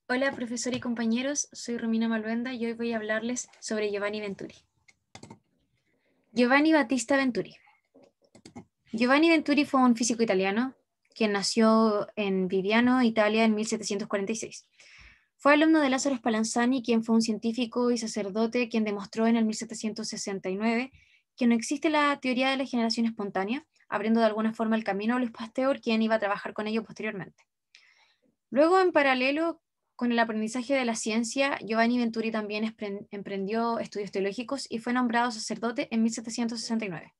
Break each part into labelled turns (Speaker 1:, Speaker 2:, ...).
Speaker 1: Hola profesor y compañeros, soy Romina Malvenda y hoy voy a hablarles sobre Giovanni Venturi. Giovanni Battista Venturi. Giovanni Venturi fue un físico italiano quien nació en Viviano, Italia, en 1746. Fue alumno de Lázaro Spallanzani, quien fue un científico y sacerdote quien demostró en el 1769 que no existe la teoría de la generación espontánea, abriendo de alguna forma el camino a Luis Pasteur, quien iba a trabajar con ello posteriormente. Luego, en paralelo con el aprendizaje de la ciencia, Giovanni Venturi también emprendió estudios teológicos y fue nombrado sacerdote en 1769.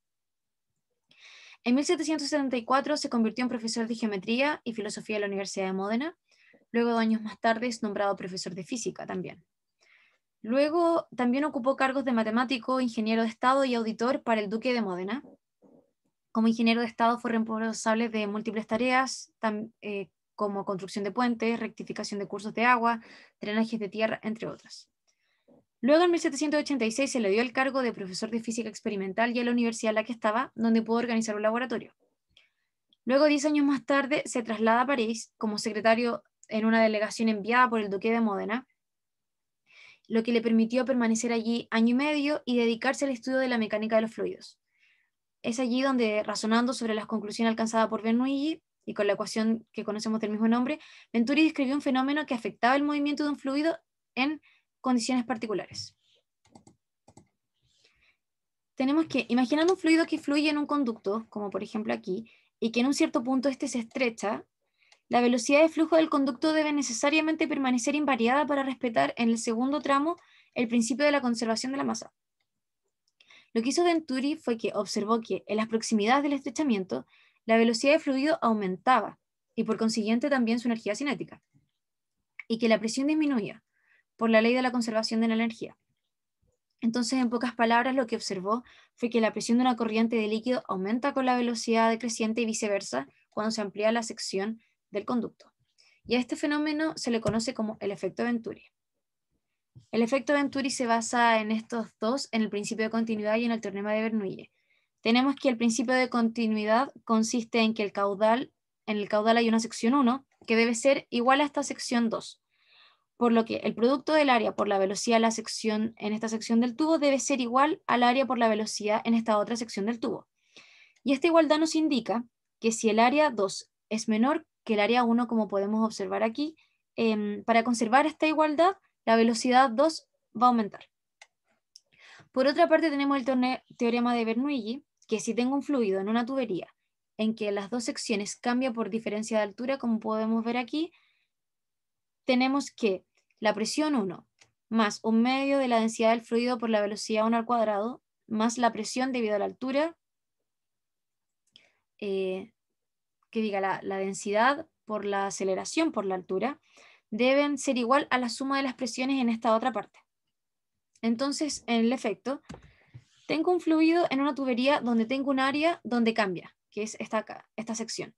Speaker 1: En 1774 se convirtió en profesor de geometría y filosofía en la Universidad de Módena. Luego, 2 años más tarde, es nombrado profesor de física también. Luego, también ocupó cargos de matemático, ingeniero de Estado y auditor para el Duque de Módena. Como ingeniero de Estado fue responsable de múltiples tareas, como construcción de puentes, rectificación de cursos de agua, drenajes de tierra, entre otras. Luego, en 1786, se le dio el cargo de profesor de física experimental y a la universidad en la que estaba, donde pudo organizar un laboratorio. Luego, 10 años más tarde, se traslada a París como secretario en una delegación enviada por el duque de Módena, lo que le permitió permanecer allí 1 año y medio y dedicarse al estudio de la mecánica de los fluidos. Es allí donde, razonando sobre las conclusiones alcanzadas por Bernoulli y con la ecuación que conocemos del mismo nombre, Venturi describió un fenómeno que afectaba el movimiento de un fluido en condiciones particulares. Tenemos que, imaginando un fluido que fluye en un conducto, como por ejemplo aquí, y que en un cierto punto este se estrecha, la velocidad de flujo del conducto debe necesariamente permanecer invariada para respetar en el segundo tramo el principio de la conservación de la masa. Lo que hizo Venturi fue que observó que en las proximidades del estrechamiento la velocidad de fluido aumentaba y por consiguiente también su energía cinética, y que la presión disminuía por la ley de la conservación de la energía. Entonces, en pocas palabras, lo que observó fue que la presión de una corriente de líquido aumenta con la velocidad decreciente y viceversa cuando se amplía la sección del conducto. Y a este fenómeno se le conoce como el efecto Venturi. El efecto Venturi se basa en estos dos, en el principio de continuidad y en el teorema de Bernoulli. Tenemos que el principio de continuidad consiste en que en el caudal hay una sección 1 que debe ser igual a esta sección 2, por lo que el producto del área por la velocidad en esta sección del tubo debe ser igual al área por la velocidad en esta otra sección del tubo. Y esta igualdad nos indica que si el área 2 es menor que el área 1, como podemos observar aquí, para conservar esta igualdad, la velocidad 2 va a aumentar. Por otra parte, tenemos el teorema de Bernoulli, que si tengo un fluido en una tubería en que las dos secciones cambian por diferencia de altura, como podemos ver aquí, tenemos que la presión 1 más 1/2 de la densidad del fluido por la velocidad 1 al cuadrado, más la presión debido a la altura, la densidad por la aceleración por la altura, deben ser igual a la suma de las presiones en esta otra parte. Entonces, en el efecto, tengo un fluido en una tubería donde tengo un área donde cambia, que es esta sección.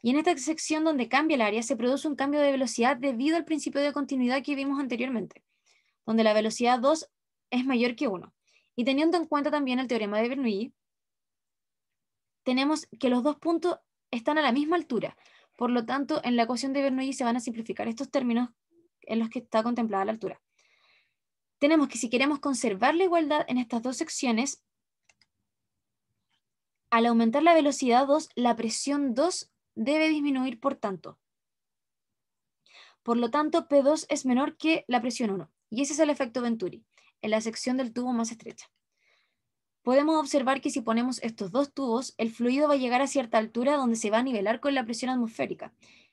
Speaker 1: Y en esta sección donde cambia el área se produce un cambio de velocidad debido al principio de continuidad que vimos anteriormente, donde la velocidad 2 es mayor que 1. Y teniendo en cuenta también el teorema de Bernoulli, tenemos que los dos puntos están a la misma altura. Por lo tanto, en la ecuación de Bernoulli se van a simplificar estos términos en los que está contemplada la altura. Tenemos que si queremos conservar la igualdad en estas dos secciones, al aumentar la velocidad 2, la presión 2 debe disminuir por tanto. Por lo tanto, P2 es menor que la presión 1. Y ese es el efecto Venturi, en la sección del tubo más estrecha. Podemos observar que si ponemos estos dos tubos, el fluido va a llegar a cierta altura donde se va a nivelar con la presión atmosférica.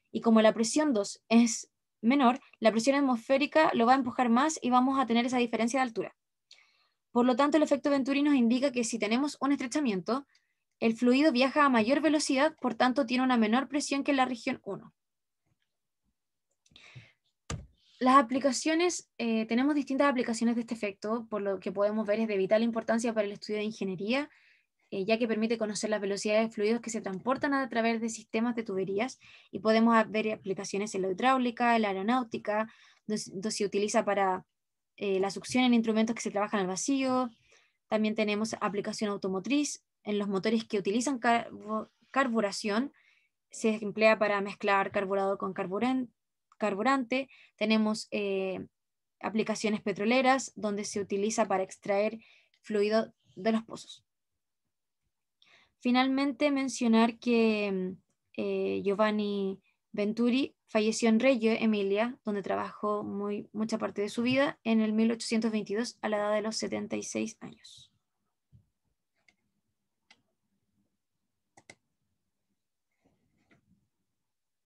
Speaker 1: Y como la presión 2 es menor, la presión atmosférica lo va a empujar más y vamos a tener esa diferencia de altura. Por lo tanto, el efecto Venturi nos indica que si tenemos un estrechamiento, el fluido viaja a mayor velocidad, por tanto tiene una menor presión que en la región 1. Las aplicaciones, tenemos distintas aplicaciones de este efecto, por lo que podemos ver es de vital importancia para el estudio de ingeniería, ya que permite conocer las velocidades de fluidos que se transportan a través de sistemas de tuberías, y podemos ver aplicaciones en la hidráulica, en la aeronáutica, donde se utiliza para la succión en instrumentos que se trabajan al vacío. También tenemos aplicación automotriz, en los motores que utilizan carburación, se emplea para mezclar carburador con carburante, tenemos aplicaciones petroleras, donde se utiliza para extraer fluido de los pozos. Finalmente, mencionar que Giovanni Venturi falleció en Reggio Emilia, donde trabajó mucha parte de su vida, en el 1822 a la edad de los 76 años.